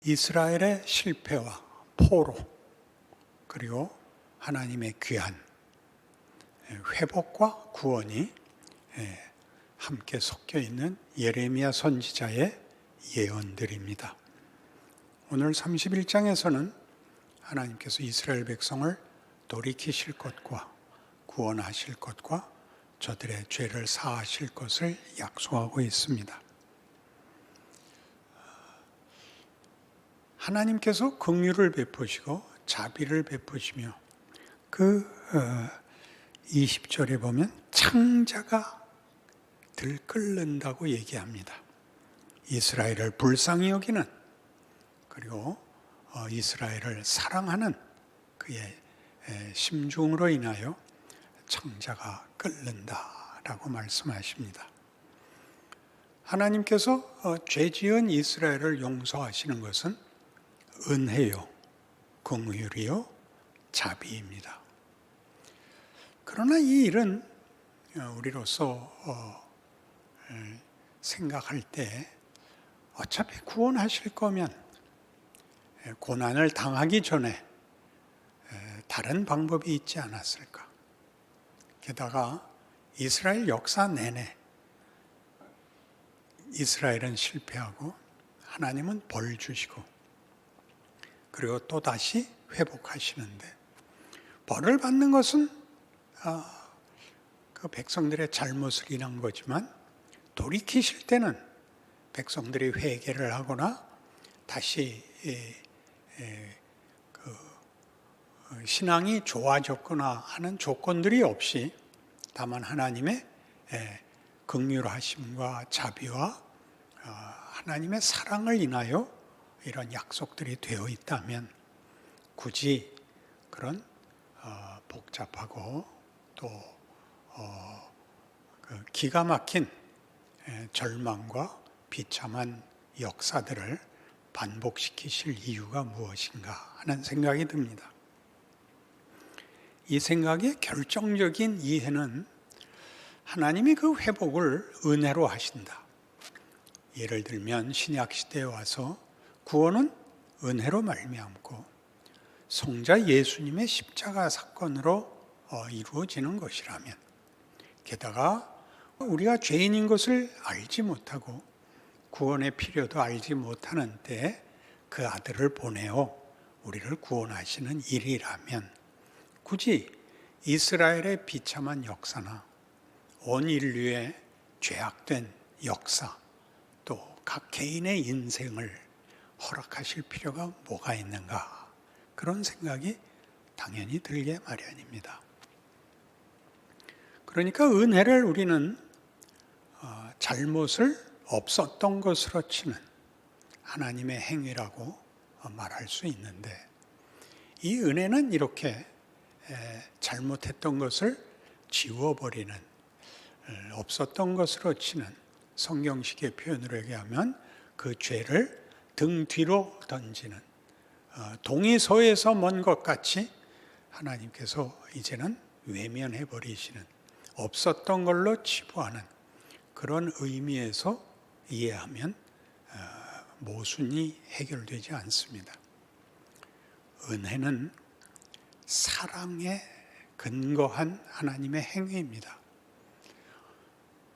이스라엘의 실패와 포로, 그리고 하나님의 귀한 회복과 구원이 함께 섞여 있는 예레미야 선지자의 예언들입니다. 오늘 31장에서는 하나님께서 이스라엘 백성을 돌이키실 것과 구원하실 것과 저들의 죄를 사하실 것을 약속하고 있습니다. 하나님께서 긍휼을 베푸시고 자비를 베푸시며 20절에 보면 창자가 들끓는다고 얘기합니다. 이스라엘을 불쌍히 여기는, 그리고 이스라엘을 사랑하는 그의 심중으로 인하여 창자가 끓는다라고 말씀하십니다. 하나님께서 죄 지은 이스라엘을 용서하시는 것은 은혜요, 긍휼이요, 자비입니다. 그러나 이 일은 우리로서 생각할 때 어차피 구원하실 거면 고난을 당하기 전에 다른 방법이 있지 않았을까? 게다가 이스라엘 역사 내내 이스라엘은 실패하고 하나님은 벌 주시고 그리고 또 다시 회복하시는데, 벌을 받는 것은 그 백성들의 잘못을 인한 거지만 돌이키실 때는 백성들이 회개를 하거나 다시 신앙이 좋아졌거나 하는 조건들이 없이 다만 하나님의 긍휼하심과 자비와 하나님의 사랑을 인하여 이런 약속들이 되어 있다면 굳이 그런 복잡하고 또 기가 막힌 절망과 비참한 역사들을 반복시키실 이유가 무엇인가 하는 생각이 듭니다. 이 생각의 결정적인 이해는 하나님이 그 회복을 은혜로 하신다. 예를 들면 신약시대에 와서 구원은 은혜로 말미암고 성자 예수님의 십자가 사건으로 이루어지는 것이라면, 게다가 우리가 죄인인 것을 알지 못하고 구원의 필요도 알지 못하는 때에 그 아들을 보내어 우리를 구원하시는 일이라면 굳이 이스라엘의 비참한 역사나 온 인류의 죄악된 역사, 또 각 개인의 인생을 허락하실 필요가 뭐가 있는가, 그런 생각이 당연히 들게 마련입니다. 그러니까 은혜를 우리는 잘못을 없었던 것으로 치는 하나님의 행위라고 말할 수 있는데, 이 은혜는 이렇게 잘못했던 것을 지워버리는, 없었던 것으로 치는, 성경식의 표현으로 얘기하면 그 죄를 등 뒤로 던지는, 동이서에서 먼 것 같이 하나님께서 이제는 외면해 버리시는, 없었던 걸로 치부하는 그런 의미에서 이해하면 모순이 해결되지 않습니다. 은혜는 사랑에 근거한 하나님의 행위입니다.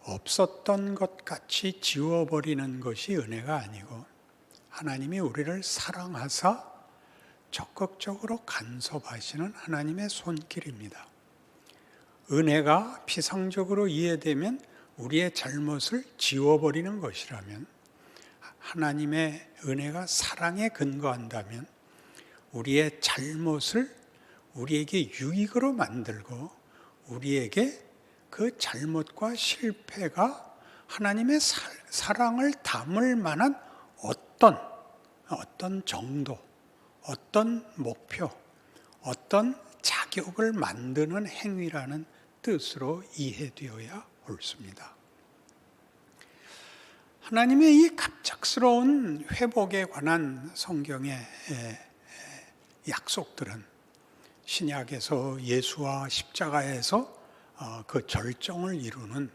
없었던 것 같이 지워버리는 것이 은혜가 아니고 하나님이 우리를 사랑하사 적극적으로 간섭하시는 하나님의 손길입니다. 은혜가 피상적으로 이해되면 우리의 잘못을 지워버리는 것이라면, 하나님의 은혜가 사랑에 근거한다면 우리의 잘못을 우리에게 유익으로 만들고 우리에게 그 잘못과 실패가 하나님의 사랑을 담을 만한 어떤 정도, 어떤 목표, 어떤 자격을 만드는 행위라는 뜻으로 이해되어야 옳습니다. 하나님의 이 갑작스러운 회복에 관한 성경의 약속들은 신약에서 예수와 십자가에서 그 절정을 이루는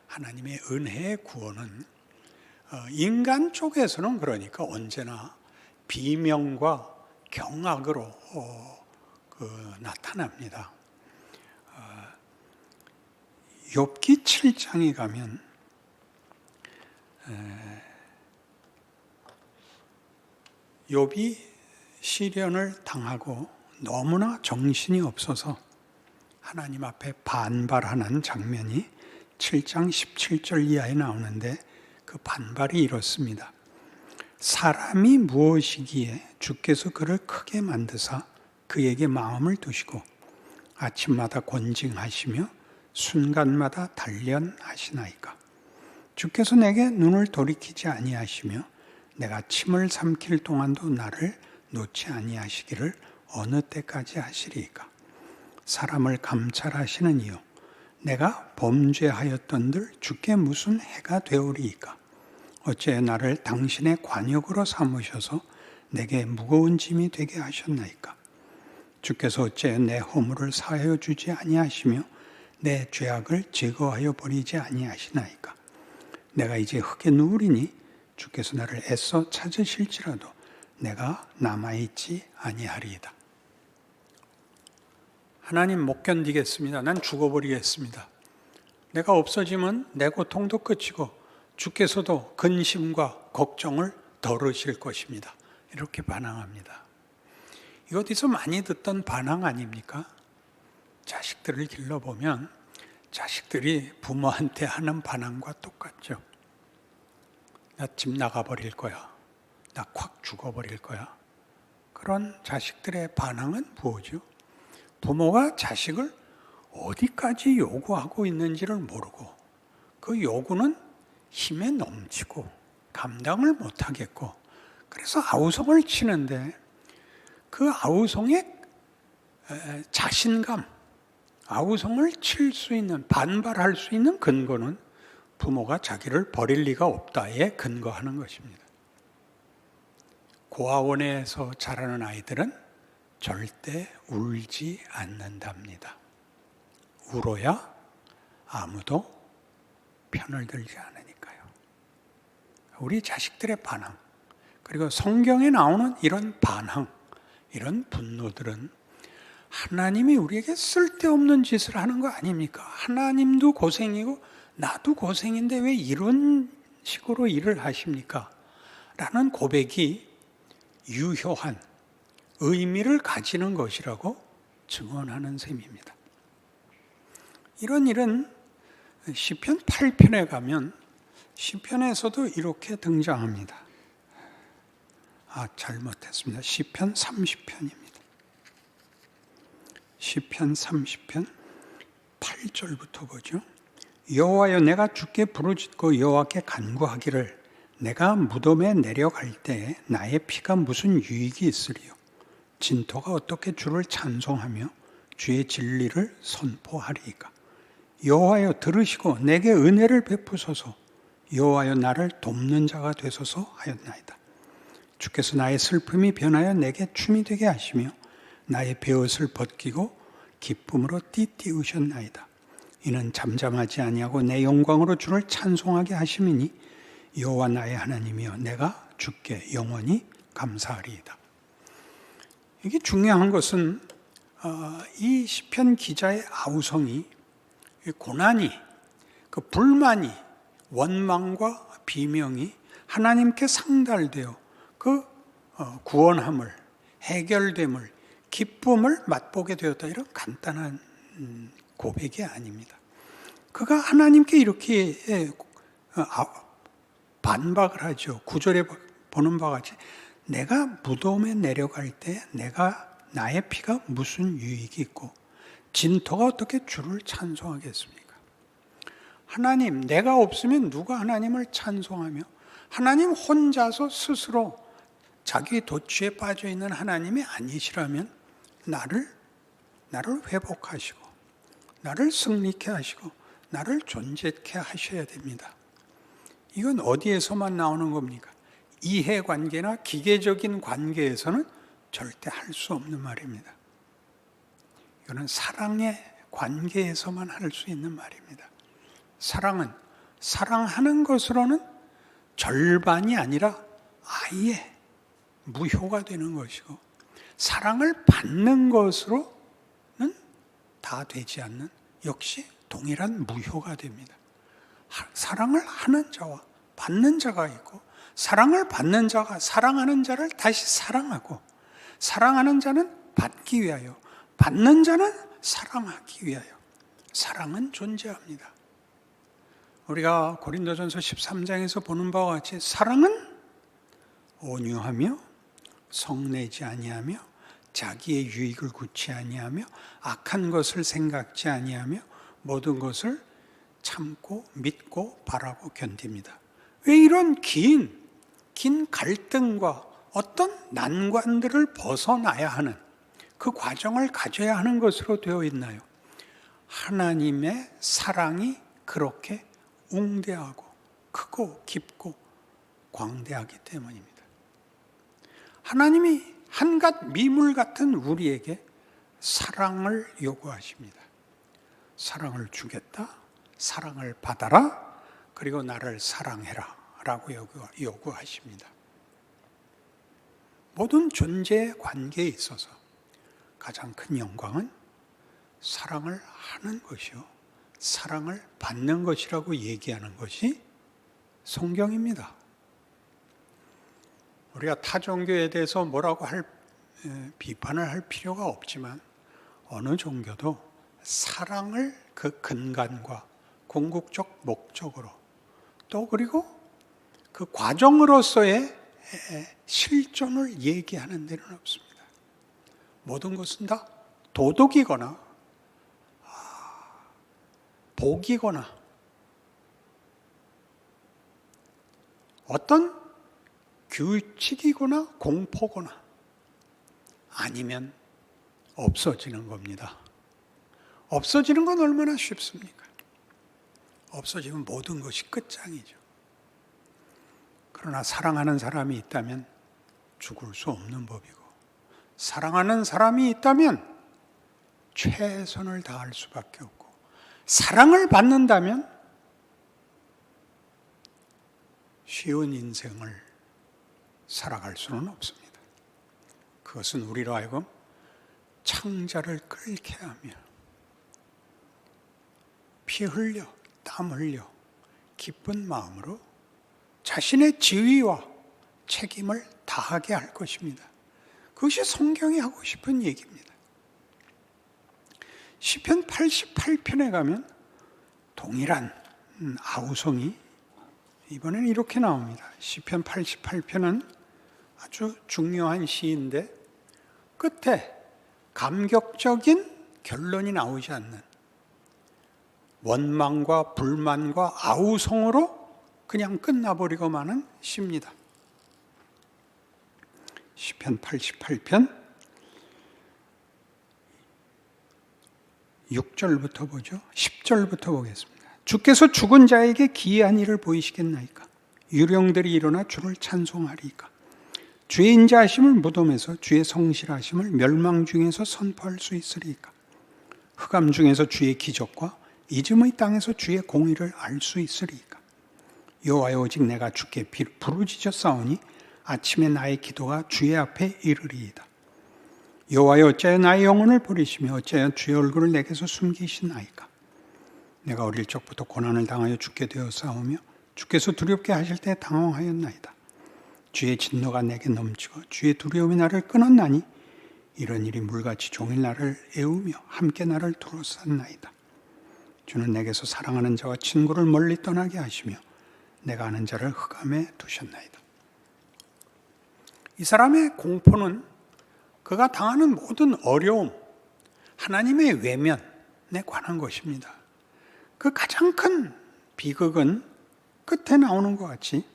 하나님의 은혜의 구원은 인간 쪽에서는 그러니까 언제나 비명과 경악으로 나타납니다. 욥기 7장에 가면 욥이 시련을 당하고 너무나 정신이 없어서 하나님 앞에 반발하는 장면이 7장 17절 이하에 나오는데 그 반발이 이렇습니다. 사람이 무엇이기에 주께서 그를 크게 만드사 그에게 마음을 두시고 아침마다 권징하시며 순간마다 단련하시나이까. 주께서 내게 눈을 돌이키지 아니하시며 내가 침을 삼킬 동안도 나를 놓지 아니하시기를 어느 때까지 하시리이까. 사람을 감찰하시는 이요 내가 범죄하였던들 주께 무슨 해가 되오리이까. 어째 나를 당신의 관역으로 삼으셔서 내게 무거운 짐이 되게 하셨나이까. 주께서 어째 내 허물을 사하여 주지 아니하시며 내 죄악을 제거하여 버리지 아니하시나이까. 내가 이제 흙에 누우리니 주께서 나를 애써 찾으실지라도 내가 남아있지 아니하리이다. 하나님 못 견디겠습니다. 난 죽어버리겠습니다. 내가 없어지면 내 고통도 끝이고 주께서도 근심과 걱정을 덜으실 것입니다. 이렇게 반항합니다. 이거 어디서 많이 듣던 반항 아닙니까? 자식들을 길러보면 자식들이 부모한테 하는 반항과 똑같죠. 나 집 나가버릴 거야. 나 콱 죽어버릴 거야. 그런 자식들의 반항은 뭐죠? 부모가 자식을 어디까지 요구하고 있는지를 모르고 그 요구는 힘에 넘치고 감당을 못하겠고 그래서 아우성을 치는데 그 아우성의 자신감, 아우성을 칠 수 있는, 반발할 수 있는 근거는 부모가 자기를 버릴 리가 없다에 근거하는 것입니다. 고아원에서 자라는 아이들은 절대 울지 않는답니다. 울어야 아무도 편을 들지 않으니까요. 우리 자식들의 반항, 그리고 성경에 나오는 이런 반항, 이런 분노들은 하나님이 우리에게 쓸데없는 짓을 하는 거 아닙니까? 하나님도 고생이고 나도 고생인데 왜 이런 식으로 일을 하십니까? 라는 고백이 유효한 의미를 가지는 것이라고 증언하는 셈입니다. 이런 일은 시편 8편에 가면 시편에서도 이렇게 등장합니다. 잘못했습니다. 시편 30편입니다. 시편 30편 8절부터 보죠. 여호와여 내가 주께 부르짖고 여호와께 간구하기를 내가 무덤에 내려갈 때 나의 피가 무슨 유익이 있으리요. 진토가 어떻게 주를 찬송하며 주의 진리를 선포하리이까. 여호와여 들으시고 내게 은혜를 베푸소서. 여호와여 나를 돕는 자가 되소서 하였나이다. 주께서 나의 슬픔이 변하여 내게 춤이 되게 하시며 나의 베옷을 벗기고 기쁨으로 띠띠우셨나이다. 이는 잠잠하지 아니하고 내 영광으로 주를 찬송하게 하심이니 여호와 나의 하나님이여 내가 주께 영원히 감사하리이다. 이게 중요한 것은 이 시편 기자의 아우성이 고난이, 그 불만이, 원망과 비명이 하나님께 상달되어 그 구원함을, 해결됨을, 기쁨을 맛보게 되었다. 이런 간단한 고백이 아닙니다. 그가 하나님께 이렇게 반박을 하죠. 9절에 보는 바와 같이 내가 무덤에 내려갈 때 나의 피가 무슨 유익이 있고 진토가 어떻게 주를 찬송하겠습니까? 하나님, 내가 없으면 누가 하나님을 찬송하며 하나님 혼자서 스스로 자기 도취에 빠져 있는 하나님이 아니시라면 나를 회복하시고 나를 승리케 하시고 나를 존재케 하셔야 됩니다. 이건 어디에서만 나오는 겁니까? 이해관계나 기계적인 관계에서는 절대 할 수 없는 말입니다. 이거는 사랑의 관계에서만 할 수 있는 말입니다. 사랑은 사랑하는 것으로는 절반이 아니라 아예 무효가 되는 것이고, 사랑을 받는 것으로는 다 되지 않는, 역시 동일한 무효가 됩니다. 사랑을 하는 자와 받는 자가 있고, 사랑을 받는 자가 사랑하는 자를 다시 사랑하고, 사랑하는 자는 받기 위하여, 받는 자는 사랑하기 위하여, 사랑은 존재합니다. 우리가 고린도전서 13장에서 보는 바와 같이 사랑은 온유하며 성내지 아니하며 자기의 유익을 구치 아니하며 악한 것을 생각지 아니하며 모든 것을 참고 믿고 바라고 견딥니다. 왜 이런 긴 갈등과 어떤 난관들을 벗어나야 하는 그 과정을 가져야 하는 것으로 되어 있나요? 하나님의 사랑이 그렇게 웅대하고 크고 깊고 광대하기 때문입니다. 하나님이 한갓 미물 같은 우리에게 사랑을 요구하십니다. 사랑을 주겠다, 사랑을 받아라, 그리고 나를 사랑해라 라고 요구하십니다. 모든 존재의 관계에 있어서 가장 큰 영광은 사랑을 하는 것이요, 사랑을 받는 것이라고 얘기하는 것이 성경입니다. 우리가 타 종교에 대해서 뭐라고 비판을 할 필요가 없지만, 어느 종교도 사랑을 그 근간과 궁극적 목적으로, 또 그리고 그 과정으로서의 실존을 얘기하는 데는 없습니다. 모든 것은 다 도덕이거나 복이거나 어떤 규칙이거나 공포거나 아니면 없어지는 겁니다. 없어지는 건 얼마나 쉽습니까? 없어지면 모든 것이 끝장이죠. 그러나 사랑하는 사람이 있다면 죽을 수 없는 법이고, 사랑하는 사람이 있다면 최선을 다할 수밖에 없고, 사랑을 받는다면 쉬운 인생을 살아갈 수는 없습니다. 그것은 우리로 하여금 창자를 끓게 하며 피 흘려 땀 흘려 기쁜 마음으로 자신의 지위와 책임을 다하게 할 것입니다. 그것이 성경이 하고 싶은 얘기입니다. 시편 88편에 가면 동일한 아우성이 이번엔 이렇게 나옵니다. 시편 88편은 아주 중요한 시인데 끝에 감격적인 결론이 나오지 않는 원망과 불만과 아우성으로 그냥 끝나버리고 마는 시입니다. 시편 88편 6절부터 보죠. 10절부터 보겠습니다. 주께서 죽은 자에게 기이한 일을 보이시겠나이까? 유령들이 일어나 주를 찬송하리이까? 주의 인자하심을 무덤에서, 주의 성실하심을 멸망 중에서 선포할 수 있으리이까? 흑암 중에서 주의 기적과 이즘의 땅에서 주의 공의를 알 수 있으리이까? 여호와여, 오직 내가 주께 부르짖어 싸우니 아침에 나의 기도가 주의 앞에 이르리이다. 여호와여, 어찌하여 나의 영혼을 버리시며 어찌하여 주의 얼굴을 내게서 숨기시나이까? 내가 어릴 적부터 고난을 당하여 죽게 되어 싸우며 주께서 두렵게 하실 때 당황하였나이다. 주의 진노가 내게 넘치고 주의 두려움이 나를 끊었나니 이런 일이 물같이 종일 나를 애우며 함께 나를 둘러쌌나이다. 주는 내게서 사랑하는 자와 친구를 멀리 떠나게 하시며 내가 아는 자를 흑암에 두셨나이다. 이 사람의 공포는 그가 당하는 모든 어려움, 하나님의 외면에 관한 것입니다. 그 가장 큰 비극은 끝에 나오는 것 같이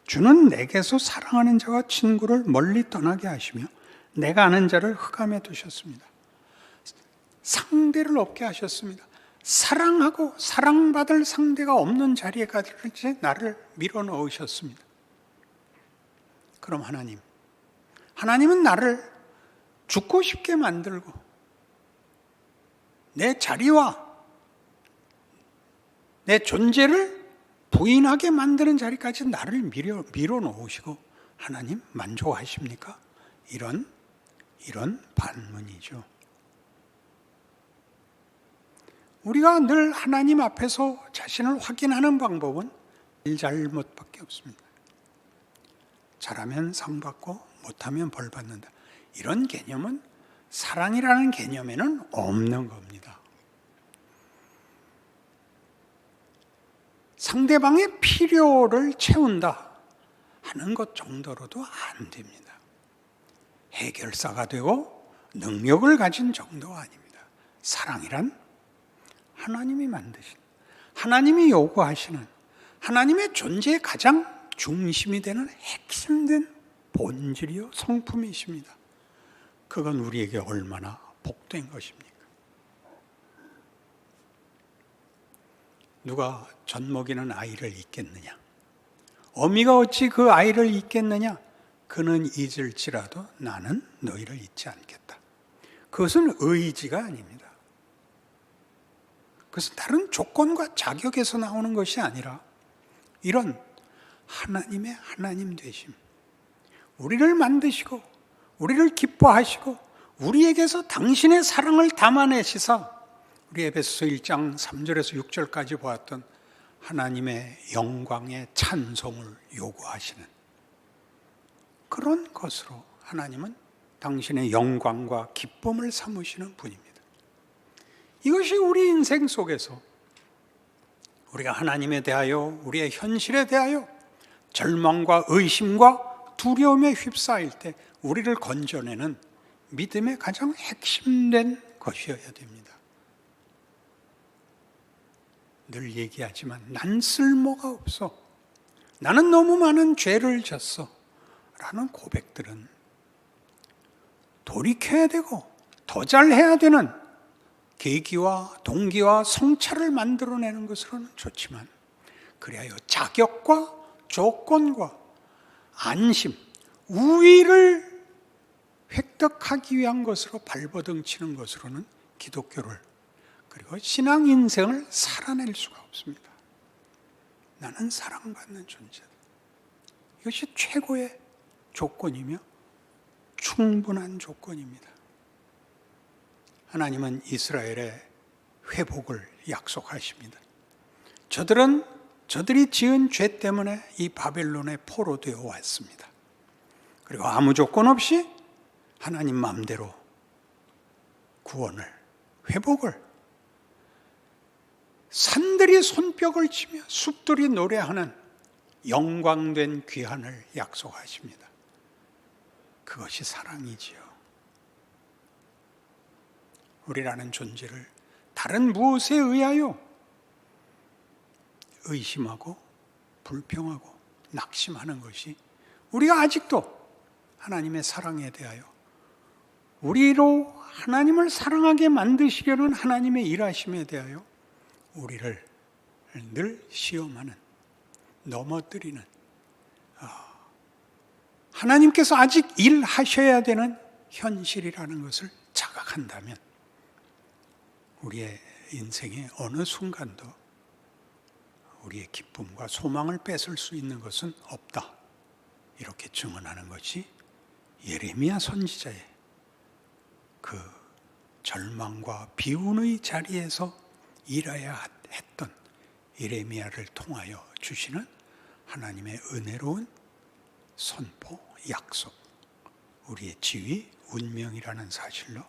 주는 내게서 사랑하는 자와 친구를 멀리 떠나게 하시며 내가 아는 자를 흑암에 두셨습니다. 상대를 없게 하셨습니다. 사랑하고 사랑받을 상대가 없는 자리에까지 나를 밀어넣으셨습니다. 그럼 하나님은 나를 죽고 싶게 만들고 내 자리와 내 존재를 부인하게 만드는 자리까지 나를 밀어놓으시고 하나님 만족하십니까? 이런 반문이죠. 우리가 늘 하나님 앞에서 자신을 확인하는 방법은 잘못밖에 없습니다. 잘하면 상 받고 못하면 벌 받는다. 이런 개념은 사랑이라는 개념에는 없는 겁니다. 상대방의 필요를 채운다 하는 것 정도로도 안 됩니다. 해결사가 되고 능력을 가진 정도가 아닙니다. 사랑이란 하나님이 만드신, 하나님이 요구하시는, 하나님의 존재의 가장 중심이 되는 핵심된 본질이요 성품이십니다. 그건 우리에게 얼마나 복된 것입니까? 누가 젖먹이는 아이를 잊겠느냐? 어미가 어찌 그 아이를 잊겠느냐? 그는 잊을지라도 나는 너희를 잊지 않겠다. 그것은 의지가 아닙니다. 그것은 다른 조건과 자격에서 나오는 것이 아니라 이런 하나님의 하나님 되심, 우리를 만드시고 우리를 기뻐하시고 우리에게서 당신의 사랑을 담아내시사 우리 에베소서 1장 3절에서 6절까지 보았던 하나님의 영광의 찬송을 요구하시는 그런 것으로 하나님은 당신의 영광과 기쁨을 삼으시는 분입니다. 이것이 우리 인생 속에서 우리가 하나님에 대하여, 우리의 현실에 대하여 절망과 의심과 두려움에 휩싸일 때 우리를 건져내는 믿음의 가장 핵심된 것이어야 됩니다. 늘 얘기하지만 난 쓸모가 없어, 나는 너무 많은 죄를 졌어 라는 고백들은 돌이켜야 되고 더 잘해야 되는 계기와 동기와 성찰을 만들어내는 것으로는 좋지만, 그리하여 자격과 조건과 안심, 우위를 획득하기 위한 것으로 발버둥 치는 것으로는 기독교를, 그리고 신앙 인생을 살아낼 수가 없습니다. 나는 사랑받는 존재다. 이것이 최고의 조건이며 충분한 조건입니다. 하나님은 이스라엘의 회복을 약속하십니다. 저들이 지은 죄 때문에 이 바벨론의 포로되어 왔습니다. 그리고 아무 조건 없이 하나님 마음대로 구원을, 회복을, 산들이 손뼉을 치며 숲들이 노래하는 영광된 귀환을 약속하십니다. 그것이 사랑이지요. 우리라는 존재를 다른 무엇에 의하여 의심하고 불평하고 낙심하는 것이, 우리가 아직도 하나님의 사랑에 대하여 우리로 하나님을 사랑하게 만드시려는 하나님의 일하심에 대하여 우리를 늘 시험하는, 넘어뜨리는, 하나님께서 아직 일하셔야 되는 현실이라는 것을 자각한다면 우리의 인생의 어느 순간도 우리의 기쁨과 소망을 뺏을 수 있는 것은 없다. 이렇게 증언하는 것이 예레미야 선지자의 그 절망과 비운의 자리에서 일해야 했던 예레미야를 통하여 주시는 하나님의 은혜로운 선포, 약속, 우리의 지위, 운명이라는 사실로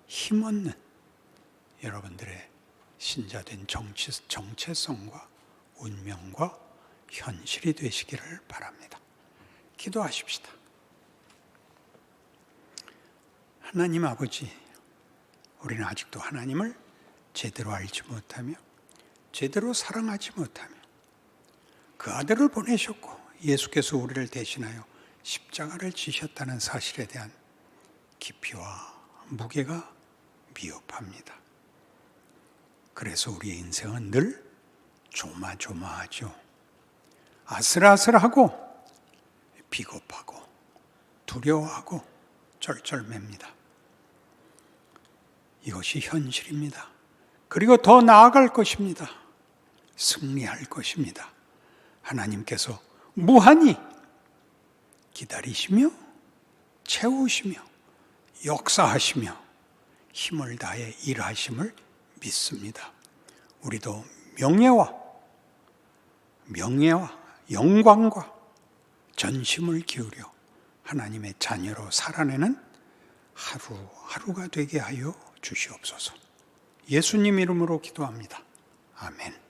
힘없는 여러분들의 신자된 정체성과 운명과 현실이 되시기를 바랍니다. 기도하십시다. 하나님 아버지, 우리는 아직도 하나님을 제대로 알지 못하며 제대로 사랑하지 못하며 그 아들을 보내셨고 예수께서 우리를 대신하여 십자가를 지셨다는 사실에 대한 깊이와 무게가 미흡합니다. 그래서 우리의 인생은 늘 조마조마하죠. 아슬아슬하고 비겁하고 두려워하고 쩔쩔맵니다. 이것이 현실입니다. 그리고 더 나아갈 것입니다. 승리할 것입니다. 하나님께서 무한히 기다리시며 채우시며 역사하시며 힘을 다해 일하심을 믿습니다. 우리도 명예와 영광과 전심을 기울여 하나님의 자녀로 살아내는 하루하루가 되게 하여 주시옵소서. 예수님 이름으로 기도합니다. 아멘.